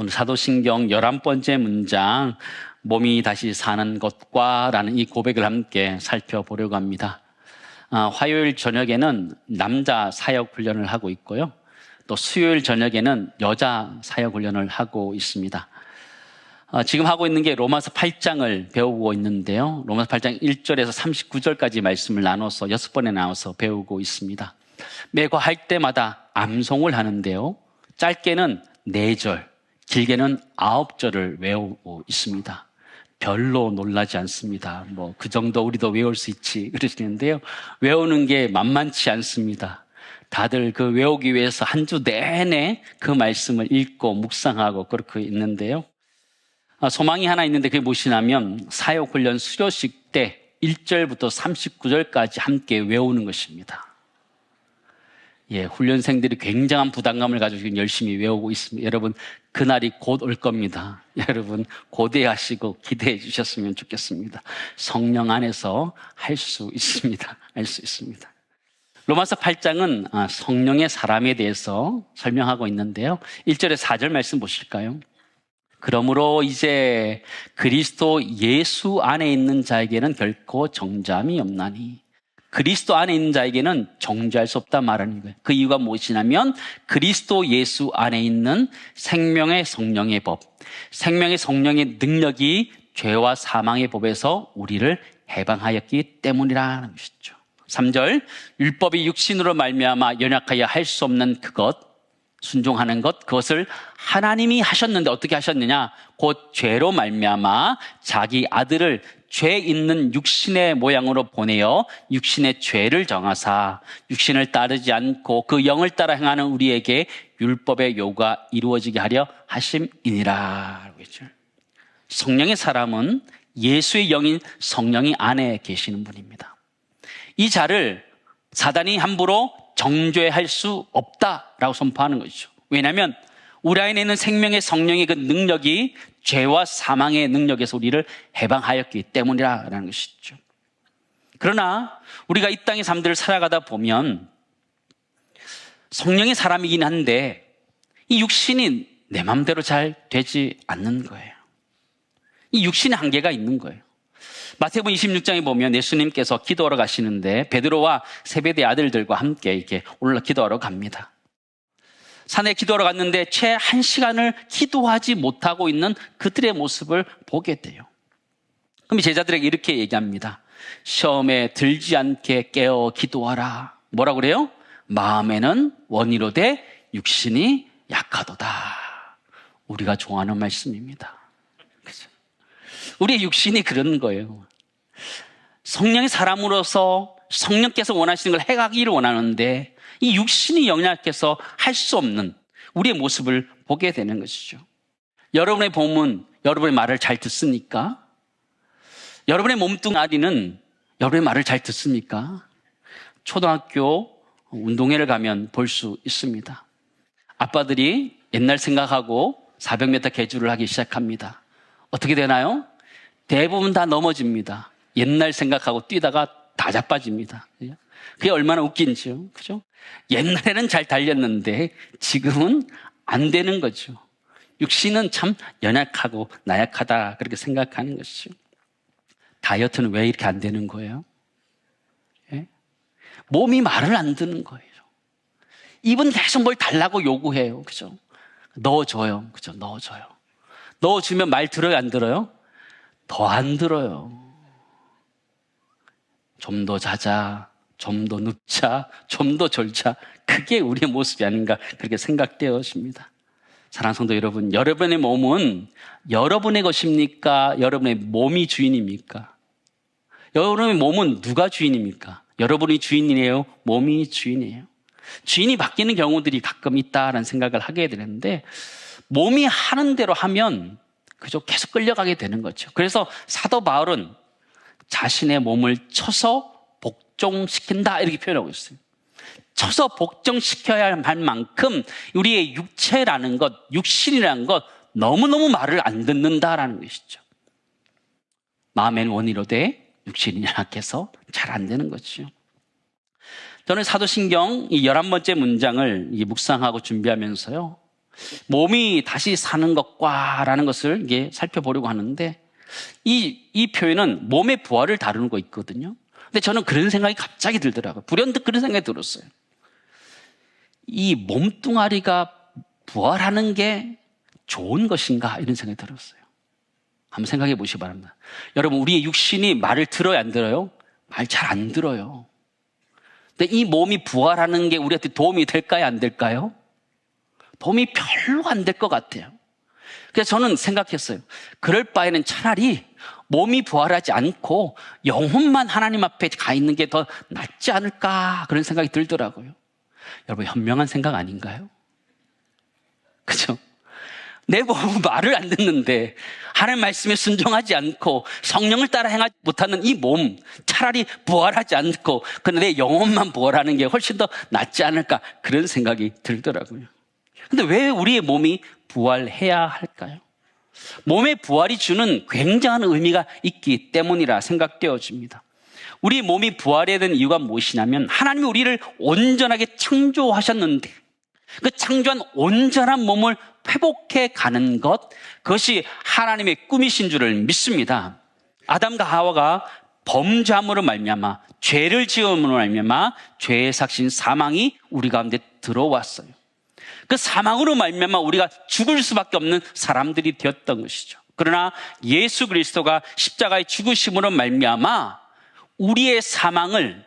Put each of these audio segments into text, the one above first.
오늘 사도신경 11번째 문장, 몸이 다시 사는 것과 라는 이 고백을 함께 살펴보려고 합니다. 화요일 저녁에는 남자 사역 훈련을 하고 있고요. 또 수요일 저녁에는 여자 사역 훈련을 하고 있습니다. 지금 하고 있는 게 로마서 8장을 배우고 있는데요. 로마서 8장 1절에서 39절까지 말씀을 나눠서 6번에 나눠서 배우고 있습니다. 매과 할 때마다 암송을 하는데요. 짧게는 4절, 길게는 9절을 외우고 있습니다. 별로 놀라지 않습니다. 그 정도 우리도 외울 수 있지 그러시는데요. 외우는 게 만만치 않습니다. 다들 그 외우기 위해서 한 주 내내 그 말씀을 읽고 묵상하고 그렇게 있는데요. 소망이 하나 있는데 그게 무엇이냐면 사역훈련 수료식 때 1절부터 39절까지 함께 외우는 것입니다. 훈련생들이 굉장한 부담감을 가지고 지금 열심히 외우고 있습니다. 여러분, 그날이 곧 올 겁니다. 여러분, 고대하시고 기대해 주셨으면 좋겠습니다. 성령 안에서 할 수 있습니다. 할 수 있습니다. 로마서 8장은 성령의 사람에 대해서 설명하고 있는데요. 1절에 4절 말씀 보실까요? 그러므로 이제 그리스도 예수 안에 있는 자에게는 결코 정죄함이 없나니. 그리스도 안에 있는 자에게는 정죄할 수 없다 말하는 거예요. 그 이유가 무엇이냐면 그리스도 예수 안에 있는 생명의 성령의 법, 생명의 성령의 능력이 죄와 사망의 법에서 우리를 해방하였기 때문이라는 것이죠. 3절, 율법이 육신으로 말미암아 연약하여 할 수 없는 그것, 순종하는 것, 그것을 하나님이 하셨는데 어떻게 하셨느냐? 곧 죄로 말미암아 자기 아들을 죄 있는 육신의 모양으로 보내어 육신의 죄를 정하사 육신을 따르지 않고 그 영을 따라 행하는 우리에게 율법의 요구가 이루어지게 하려 하심이니라. 성령의 사람은 예수의 영인 성령이 안에 계시는 분입니다. 이 자를 사단이 함부로 정죄할 수 없다라고 선포하는 것이죠. 왜냐하면 우리 안에 있는 생명의 성령의 그 능력이 죄와 사망의 능력에서 우리를 해방하였기 때문이라는 것이죠. 그러나 우리가 이 땅의 삶들을 살아가다 보면 성령의 사람이긴 한데 이 육신이 내 마음대로 잘 되지 않는 거예요. 이 육신의 한계가 있는 거예요. 마태복음 26장에 보면 예수님께서 기도하러 가시는데 베드로와 세베대 아들들과 함께 이렇게 올라 기도하러 갑니다. 산에 기도하러 갔는데 채 1시간을 기도하지 못하고 있는 그들의 모습을 보게 돼요. 그럼 제자들에게 이렇게 얘기합니다. 시험에 들지 않게 깨어 기도하라. 뭐라고 그래요? 마음에는 원이로되 육신이 약하도다. 우리가 좋아하는 말씀입니다. 그죠? 우리의 육신이 그런 거예요. 성령의 사람으로서 성령께서 원하시는 걸 해가기를 원하는데 이 육신이 연약해서 할 수 없는 우리의 모습을 보게 되는 것이죠. 여러분의 몸은 여러분의 말을 잘 듣습니까? 여러분의 몸뚱아리는 여러분의 말을 잘 듣습니까? 초등학교 운동회를 가면 볼 수 있습니다. 아빠들이 옛날 생각하고 400m 계주를 하기 시작합니다. 어떻게 되나요? 대부분 다 넘어집니다. 옛날 생각하고 뛰다가 다 자빠집니다. 그게 얼마나 웃긴지요. 그죠? 옛날에는 잘 달렸는데 지금은 안 되는 거죠. 육신은 참 연약하고 나약하다 그렇게 생각하는 것이죠. 다이어트는 왜 이렇게 안 되는 거예요? 예? 몸이 말을 안 듣는 거예요. 입은 계속 뭘 달라고 요구해요. 그죠? 넣어줘요. 그죠? 넣어줘요. 넣어주면 말 들어요, 안 들어요? 더 안 들어요. 좀 더 자자, 좀 더 눕자, 좀 더 졸자. 그게 우리의 모습이 아닌가 그렇게 생각되어집니다. 사랑하는 성도 여러분, 여러분의 몸은 여러분의 것입니까? 여러분의 몸이 주인입니까? 여러분의 몸은 누가 주인입니까? 여러분이 주인이에요? 몸이 주인이에요? 주인이 바뀌는 경우들이 가끔 있다라는 생각을 하게 되는데 몸이 하는 대로 하면 그저 계속 끌려가게 되는 거죠. 그래서 사도 바울은 자신의 몸을 쳐서 복종시킨다 이렇게 표현하고 있어요. 쳐서 복종시켜야 할 만큼 우리의 육체라는 것, 육신이라는 것 너무너무 말을 안 듣는다라는 것이죠. 마음에는 원이로되 육신이 약해서 잘 안 되는 거죠. 저는 사도신경 이 11번째 문장을 묵상하고 준비하면서요. 몸이 다시 사는 것과라는 것을 이게 살펴보려고 하는데 이 표현은 몸의 부활을 다루는 거 있거든요. 근데 저는 그런 생각이 갑자기 들더라고요. 불현듯 그런 생각이 들었어요. 이 몸뚱아리가 부활하는 게 좋은 것인가 이런 생각이 들었어요. 한번 생각해 보시기 바랍니다. 여러분, 우리의 육신이 말을 들어요, 안 들어요? 말 잘 안 들어요. 근데 이 몸이 부활하는 게 우리한테 도움이 될까요, 안 될까요? 도움이 별로 안 될 것 같아요. 그래서 저는 생각했어요. 그럴 바에는 차라리 몸이 부활하지 않고 영혼만 하나님 앞에 가 있는 게 더 낫지 않을까 그런 생각이 들더라고요. 여러분, 현명한 생각 아닌가요? 그죠? 내 몸은 말을 안 듣는데 하나님 말씀에 순종하지 않고 성령을 따라 행하지 못하는 이 몸, 차라리 부활하지 않고 그냥 내 영혼만 부활하는 게 훨씬 더 낫지 않을까 그런 생각이 들더라고요. 근데 왜 우리의 몸이 부활해야 할까요? 몸의 부활이 주는 굉장한 의미가 있기 때문이라 생각되어집니다. 우리 몸이 부활해야 되는 이유가 무엇이냐면 하나님이 우리를 온전하게 창조하셨는데 그 창조한 온전한 몸을 회복해 가는 것, 그것이 하나님의 꿈이신 줄을 믿습니다. 아담과 하와가 범죄함으로 말미암아 죄를 지음으로 말미암아 죄의 삭신 사망이 우리 가운데 들어왔어요. 그 사망으로 말미암아 우리가 죽을 수밖에 없는 사람들이 되었던 것이죠. 그러나 예수 그리스도가 십자가의 죽으심으로 말미암아 우리의 사망을,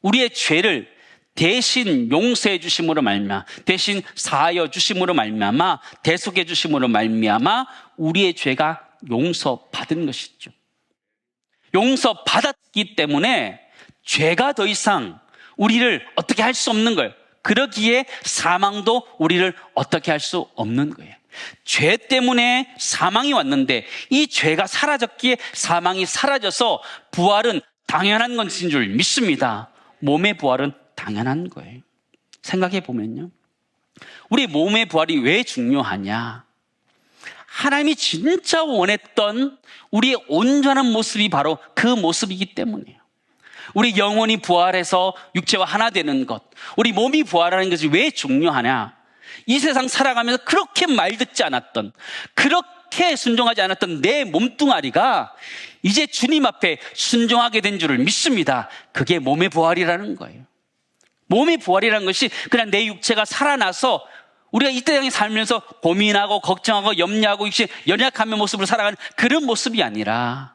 우리의 죄를 대신 용서해 주심으로 말미암아, 대신 사하여 주심으로 말미암아, 대속해 주심으로 말미암아 우리의 죄가 용서받은 것이죠. 용서받았기 때문에 죄가 더 이상 우리를 어떻게 할 수 없는 거예요. 그러기에 사망도 우리를 어떻게 할 수 없는 거예요. 죄 때문에 사망이 왔는데 이 죄가 사라졌기에 사망이 사라져서 부활은 당연한 것인 줄 믿습니다. 몸의 부활은 당연한 거예요. 생각해 보면요, 우리 몸의 부활이 왜 중요하냐? 하나님이 진짜 원했던 우리의 온전한 모습이 바로 그 모습이기 때문이에요. 우리 영혼이 부활해서 육체와 하나 되는 것, 우리 몸이 부활하는 것이 왜 중요하냐? 이 세상 살아가면서 그렇게 말 듣지 않았던, 그렇게 순종하지 않았던 내 몸뚱아리가 이제 주님 앞에 순종하게 된 줄을 믿습니다. 그게 몸의 부활이라는 거예요. 몸의 부활이라는 것이 그냥 내 육체가 살아나서 우리가 이 땅에 살면서 고민하고 걱정하고 염려하고 연약한 모습으로 살아가는 그런 모습이 아니라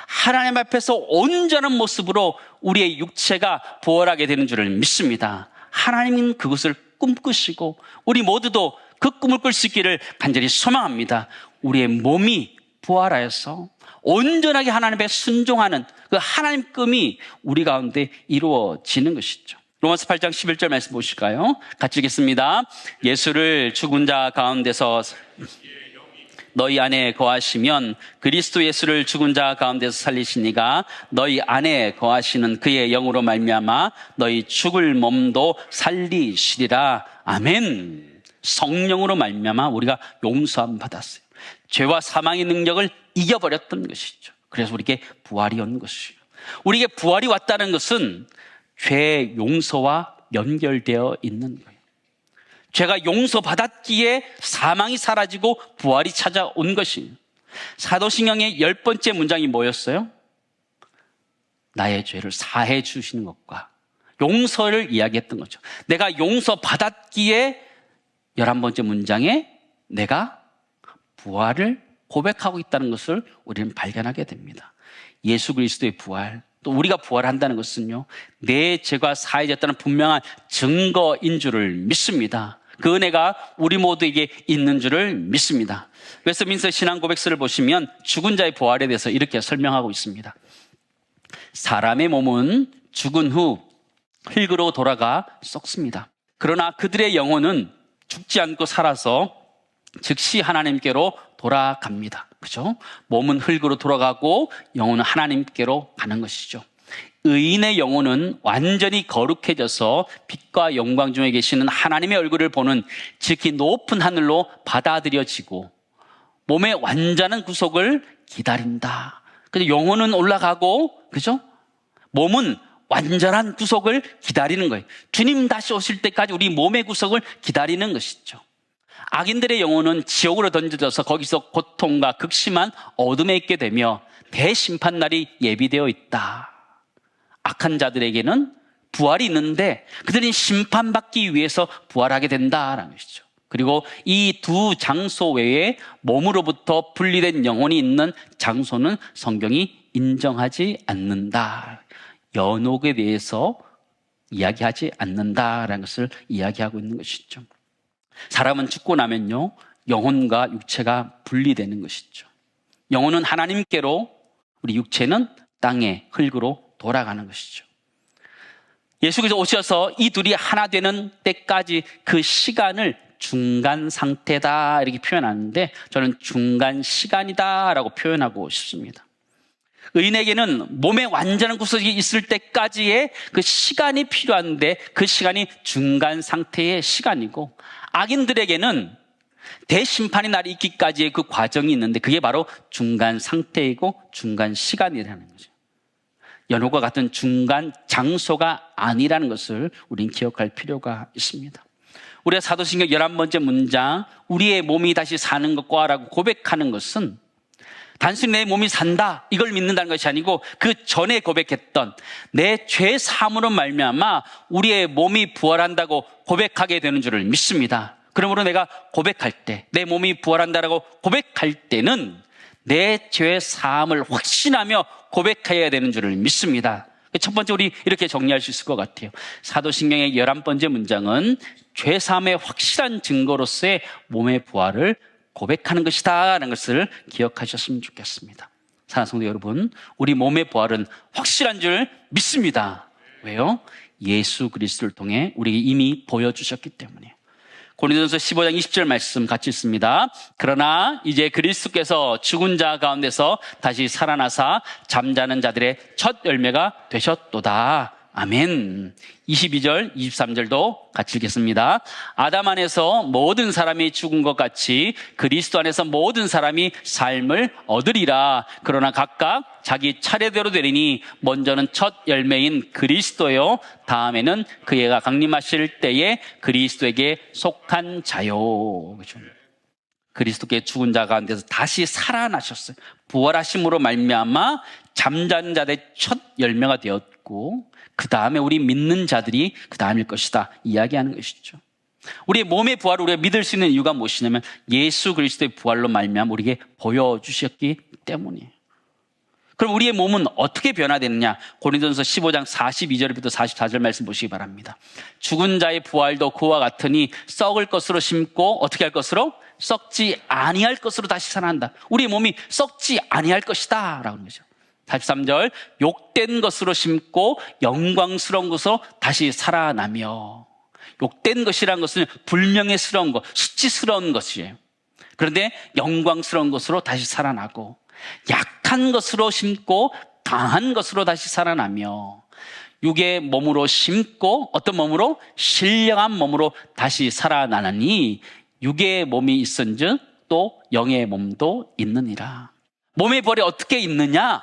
하나님 앞에서 온전한 모습으로 우리의 육체가 부활하게 되는 줄을 믿습니다. 하나님은 그것을 꿈꾸시고 우리 모두도 그 꿈을 꿀 수 있기를 간절히 소망합니다. 우리의 몸이 부활하여서 온전하게 하나님 앞에 순종하는 그 하나님 꿈이 우리 가운데 이루어지는 것이죠. 로마서 8장 11절 말씀 보실까요? 같이 읽겠습니다. 예수를 죽은 자 가운데서 너희 안에 거하시면 그리스도 예수를 죽은 자 가운데서 살리시니가 너희 안에 거하시는 그의 영으로 말미암아 너희 죽을 몸도 살리시리라. 아멘. 성령으로 말미암아 우리가 용서함 받았어요. 죄와 사망의 능력을 이겨버렸던 것이죠. 그래서 우리에게 부활이 온 것이에요. 우리에게 부활이 왔다는 것은 죄 용서와 연결되어 있는 거예요. 죄가 용서받았기에 사망이 사라지고 부활이 찾아온 것이에요. 사도신경의 10번째 문장이 뭐였어요? 나의 죄를 사해 주시는 것과 용서를 이야기했던 거죠. 내가 용서받았기에 11번째 문장에 내가 부활을 고백하고 있다는 것을 우리는 발견하게 됩니다. 예수 그리스도의 부활, 또 우리가 부활한다는 것은요, 내 죄가 사해졌다는 분명한 증거인 줄을 믿습니다. 그 은혜가 우리 모두에게 있는 줄을 믿습니다. 웨스트민스터 신앙 고백서를 보시면 죽은 자의 부활에 대해서 이렇게 설명하고 있습니다. 사람의 몸은 죽은 후 흙으로 돌아가 썩습니다. 그러나 그들의 영혼은 죽지 않고 살아서 즉시 하나님께로 돌아갑니다. 그죠? 몸은 흙으로 돌아가고 영혼은 하나님께로 가는 것이죠. 의인의 영혼은 완전히 거룩해져서 빛과 영광 중에 계시는 하나님의 얼굴을 보는 지극히 높은 하늘로 받아들여지고 몸의 완전한 구속을 기다린다. 그래서 영혼은 올라가고, 그죠? 몸은 완전한 구속을 기다리는 거예요. 주님 다시 오실 때까지 우리 몸의 구속을 기다리는 것이죠. 악인들의 영혼은 지옥으로 던져져서 거기서 고통과 극심한 어둠에 있게 되며 대심판 날이 예비되어 있다. 악한 자들에게는 부활이 있는데 그들은 심판받기 위해서 부활하게 된다라는 것이죠. 그리고 이 두 장소 외에 몸으로부터 분리된 영혼이 있는 장소는 성경이 인정하지 않는다. 연옥에 대해서 이야기하지 않는다라는 것을 이야기하고 있는 것이죠. 사람은 죽고 나면요, 영혼과 육체가 분리되는 것이죠. 영혼은 하나님께로, 우리 육체는 땅의 흙으로 돌아가는 것이죠. 예수께서 오셔서 이 둘이 하나 되는 때까지 그 시간을 중간 상태다 이렇게 표현하는데, 저는 중간 시간이다라고 표현하고 싶습니다. 의인에게는 몸의 완전한 구속이 있을 때까지의 그 시간이 필요한데 그 시간이 중간 상태의 시간이고, 악인들에게는 대심판의 날이 있기까지의 그 과정이 있는데 그게 바로 중간 상태이고 중간 시간이라는 거죠. 연옥과 같은 중간 장소가 아니라는 것을 우린 기억할 필요가 있습니다. 우리가 사도신경 11번째 문장, 우리의 몸이 다시 사는 것과 라고 고백하는 것은 단순히 내 몸이 산다 이걸 믿는다는 것이 아니고, 그 전에 고백했던 내 죄 사함으로 말미암아 우리의 몸이 부활한다고 고백하게 되는 줄을 믿습니다. 그러므로 내가 고백할 때, 내 몸이 부활한다라고 고백할 때는 내 죄 사함을 확신하며 고백해야 되는 줄을 믿습니다. 첫 번째, 우리 이렇게 정리할 수 있을 것 같아요. 사도신경의 11번째 문장은 죄 사함의 확실한 증거로서의 몸의 부활을 고백하는 것이다 라는 것을 기억하셨으면 좋겠습니다. 사랑하는 성도 여러분, 우리 몸의 부활은 확실한 줄 믿습니다. 왜요? 예수 그리스도를 통해 우리에게 이미 보여주셨기 때문이에요. 고린도전서 15장 20절 말씀 같이 읽습니다. 그러나 이제 그리스도께서 죽은 자 가운데서 다시 살아나사 잠자는 자들의 첫 열매가 되셨도다. 아멘. 22절, 23절도 같이 읽겠습니다. 아담 안에서 모든 사람이 죽은 것 같이 그리스도 안에서 모든 사람이 삶을 얻으리라. 그러나 각각 자기 차례대로 되리니 먼저는 첫 열매인 그리스도요, 다음에는 그가 강림하실 때에 그리스도에게 속한 자요. 그렇죠? 그리스도께 죽은 자 가운데서 다시 살아나셨어요. 부활하심으로 말미암아 잠자는 자들의 첫 열매가 되었고, 그 다음에 우리 믿는 자들이 그 다음일 것이다 이야기하는 것이죠. 우리의 몸의 부활을 우리가 믿을 수 있는 이유가 무엇이냐면 예수 그리스도의 부활로 말미암아 우리에게 보여주셨기 때문이에요. 그럼 우리의 몸은 어떻게 변화되느냐? 고린도전서 15장 42절부터 44절 말씀 보시기 바랍니다. 죽은 자의 부활도 그와 같으니 썩을 것으로 심고 어떻게 할 것으로? 썩지 아니할 것으로 다시 살아난다. 우리의 몸이 썩지 아니할 것이다 라고 하는 거죠. 43절, 욕된 것으로 심고 영광스러운 것으로 다시 살아나며. 욕된 것이라는 것은 불명예스러운 것, 수치스러운 것이에요. 그런데 영광스러운 것으로 다시 살아나고, 약한 것으로 심고 강한 것으로 다시 살아나며, 육의 몸으로 심고 어떤 몸으로? 신령한 몸으로 다시 살아나느니 육의 몸이 있은즉 또 영의 몸도 있느니라. 몸의 부활이 어떻게 있느냐?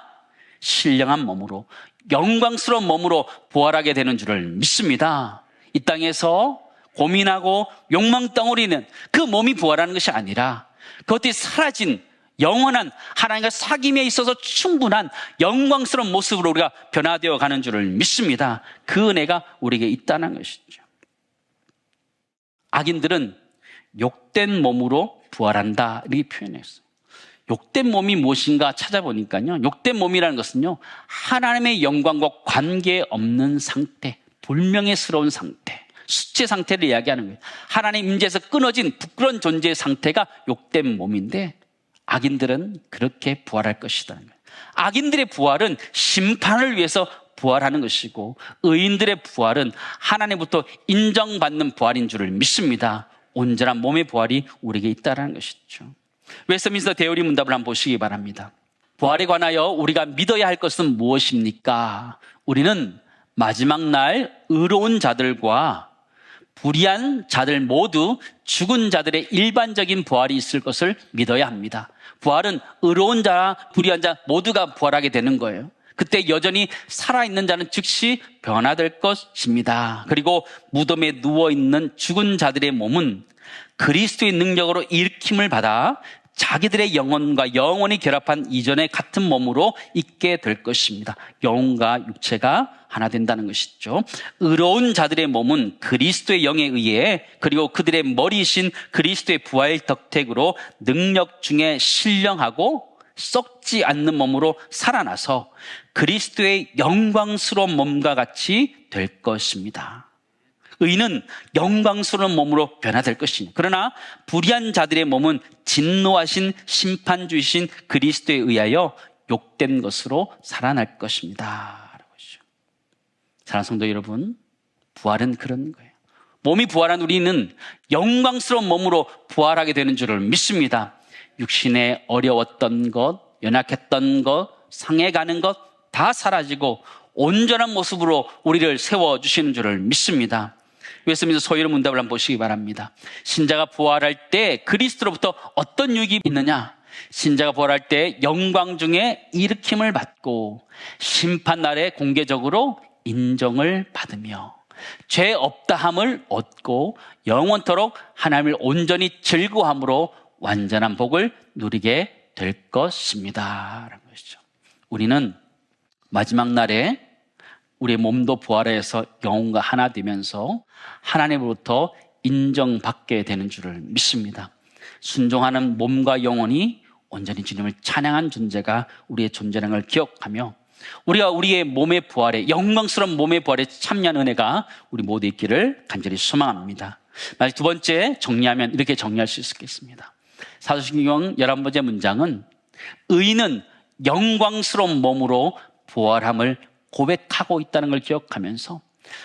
신령한 몸으로, 영광스러운 몸으로 부활하게 되는 줄을 믿습니다. 이 땅에서 고민하고 욕망덩어리는 그 몸이 부활하는 것이 아니라 그것이 사라진 영원한 하나님과 사귐에 있어서 충분한 영광스러운 모습으로 우리가 변화되어 가는 줄을 믿습니다. 그 은혜가 우리에게 있다는 것이죠. 악인들은 욕된 몸으로 부활한다 이렇게 표현했어요. 욕된 몸이 무엇인가 찾아보니까요, 욕된 몸이라는 것은요, 하나님의 영광과 관계없는 상태, 불명예스러운 상태, 수치 상태를 이야기하는 거예요. 하나님 임재에서 끊어진 부끄러운 존재의 상태가 욕된 몸인데, 악인들은 그렇게 부활할 것이라는 거예요. 악인들의 부활은 심판을 위해서 부활하는 것이고, 의인들의 부활은 하나님부터 인정받는 부활인 줄을 믿습니다. 온전한 몸의 부활이 우리에게 있다는 것이죠. 웨스트민스터 대요리 문답을 한번 보시기 바랍니다. 부활에 관하여 우리가 믿어야 할 것은 무엇입니까? 우리는 마지막 날 의로운 자들과 불의한 자들 모두 죽은 자들의 일반적인 부활이 있을 것을 믿어야 합니다. 부활은 의로운 자, 불의한 자 모두가 부활하게 되는 거예요. 그때 여전히 살아있는 자는 즉시 변화될 것입니다. 그리고 무덤에 누워있는 죽은 자들의 몸은 그리스도의 능력으로 일으킴을 받아 자기들의 영혼과 영혼이 결합한 이전의 같은 몸으로 있게 될 것입니다. 영혼과 육체가 하나 된다는 것이죠. 의로운 자들의 몸은 그리스도의 영에 의해 그리고 그들의 머리이신 그리스도의 부활 덕택으로 능력 중에 신령하고 썩지 않는 몸으로 살아나서 그리스도의 영광스러운 몸과 같이 될 것입니다. 의인은 영광스러운 몸으로 변화될 것이니 그러나 불의한 자들의 몸은 진노하신 심판주이신 그리스도에 의하여 욕된 것으로 살아날 것입니다. 사랑하는 성도 여러분, 부활은 그런 거예요. 몸이 부활한 우리는 영광스러운 몸으로 부활하게 되는 줄을 믿습니다. 육신에 어려웠던 것, 연약했던 것, 상해가는 것 다 사라지고 온전한 모습으로 우리를 세워주시는 줄을 믿습니다. 예수님께서 소위로 문답을 한번 보시기 바랍니다. 신자가 부활할 때 그리스도로부터 어떤 유익이 있느냐? 신자가 부활할 때 영광 중에 일으킴을 받고 심판날에 공개적으로 인정을 받으며 죄 없다함을 얻고 영원토록 하나님을 온전히 즐거워함으로 완전한 복을 누리게 될 것입니다. 라는 것이죠. 우리는 마지막 날에 우리의 몸도 부활해서 영혼과 하나 되면서 하나님으로부터 인정받게 되는 줄을 믿습니다. 순종하는 몸과 영혼이 온전히 주님을 찬양한 존재가 우리의 존재라는 걸 기억하며 우리가 우리의 몸의 부활에 영광스러운 몸의 부활에 참여한 은혜가 우리 모두 있기를 간절히 소망합니다. 마지막 두 번째 정리하면 이렇게 정리할 수 있겠습니다. 사도신경 11번째 문장은 의인은 영광스러운 몸으로 부활함을 고백하고 있다는 걸 기억하면서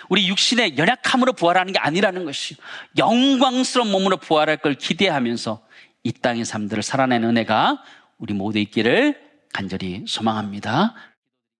우리 육신의 연약함으로 부활하는 게 아니라는 것이 영광스러운 몸으로 부활할 걸 기대하면서 이 땅의 삶들을 살아내는 은혜가 우리 모두 있기를 간절히 소망합니다.